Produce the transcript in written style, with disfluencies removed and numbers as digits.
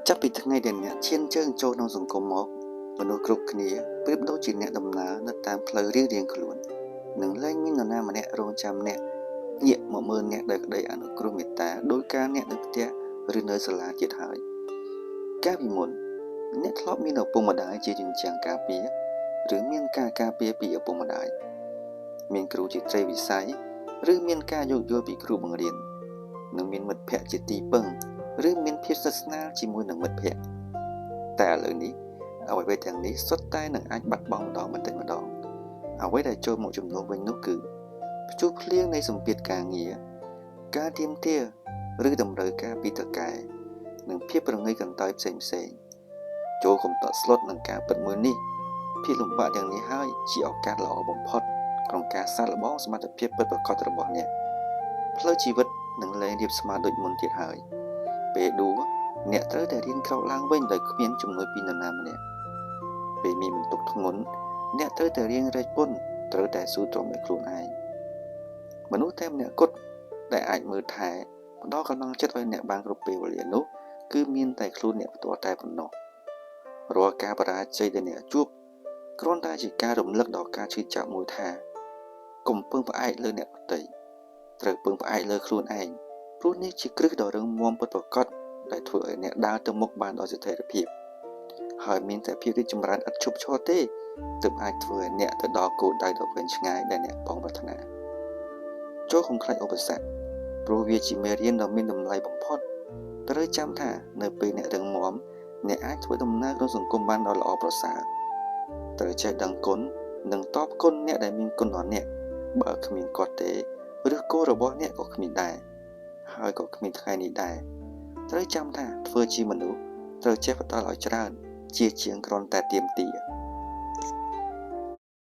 ចាប់ពីថ្ងៃដែលអ្នកឈានជើងចូលក្នុងសង្គមមកមនុស្សគ្រប់គ្នាប្រៀបដូចជាអ្នកដំណើរនៅតាមផ្លូវរៀងៗខ្លួននឹងលែងមាននរណាម្នាក់រងចាំអ្នកងាកមកមើលអ្នកដោយក្តីអនុគ្រោះមេត្តាដោយការអ្នកនៅផ្ទះឬនៅសាលាទៀតហើយកាលពីមុនអ្នកធ្លាប់មានឪពុកម្ដាយជាជញ្ជាំងការពារឬមានការការពារពីឪពុកម្ដាយមានគ្រូជាត្រីវិស័យឬមានការយោគយល់ពីគ្រូបង្រៀននិងមានមិត្តភ័ក្តិជាទីពឹងឬមានភាពស្និទ្ធស្នាលជាមួយនឹងមិត្តភ័ក្តិតែឥឡូវនេះអ្វីៗទាំងនេះសុទ្ធតែនឹងអាចបាត់បង់ម្ដងបន្តិចម្ដងអ្វីដែលចូលមកជំនួសវិញនោះគឺព្យុះភ្លៀងនៃសម្ពាធការងារការទាមទារឬតម្រូវការពីតុកែនិងភាពប្រងើយកន្តើយផ្សេងៗចូលកុំតក់ស្លុតនឹងការពិតមួយនេះភាពលំបាកទាំងនេះហើយជាឱកាសល្អបំផុតក្នុងការសាកល្បងសមត្ថភាពពិតប្រាកដរបស់អ្នកផ្លូវជីវិតនឹងលែងរាបស្មើដូចមុនទៀតហើយពេលដួលអ្នកត្រូវតែរៀនក្រោកឡើងវិញដោយគ្មានជំនួយពីនរណាម្នាក់ពេលមានបន្ទុកធ្ងន់អ្នកត្រូវតែរៀនរែកពុនត្រូវតែស៊ូទ្រាំដោយខ្លួនឯងមនុស្សតែម្នាក់គត់ដែលអាចមើលថែផ្ដល់កម្លាំងចិត្តឲ្យអ្នកបានគ្រប់ពេលវេលានោះគឺមានតែខ្លួនអ្នកផ្ទាល់តែប៉ុណ្ណោះរាល់ការបរាជ័យដែលអ្នកជួបគ្រាន់តែជាការរំលឹកដល់ការឈឺចាប់មួយថាកុំពឹងផ្អែកលើអ្នកដទៃត្រូវពឹងផ្អែកលើខ្លួនឯងព្រោះនេះជាគ្រឹះដ៏រឹងមាំពិតប្រាកដដែលធ្វើឲ្យអ្នកដើរទៅមុខបានដោយស្ថិរភាពហើយមានតែភាពរីកចម្រើនឥតឈប់ឈរទេទើបអាចធ្វើឲ្យអ្នកទៅដល់គោលដៅដ៏វែងឆ្ងាយដែលអ្នកបងប្រាថ្នាចូលកុំខ្លាចឧបសគ្គព្រោះវាជាមេរៀនដ៏មានតម្លៃបំផុតត្រូវចាំថានៅពេលអ្នករឹងមាំអ្នកអាចធ្វើដំណើរក្នុងសង្គមបានដ៏ល្អប្រសើរត្រូវចេះដឹងគុណនិងតបគុណអ្នកដែលមានគុណដល់អ្នកបើគ្មានគាត់ទេឬគោលរបស់អ្នកក៏គ្មានដែរហើយក៏គ្មានថ្ងៃនេះដែរត្រូវចាំថាធ្វើជាមនុស្សត្រូវចេះផ្ដល់ឲ្យច្រើនជាជាងគ្រាន់តែទាមទារ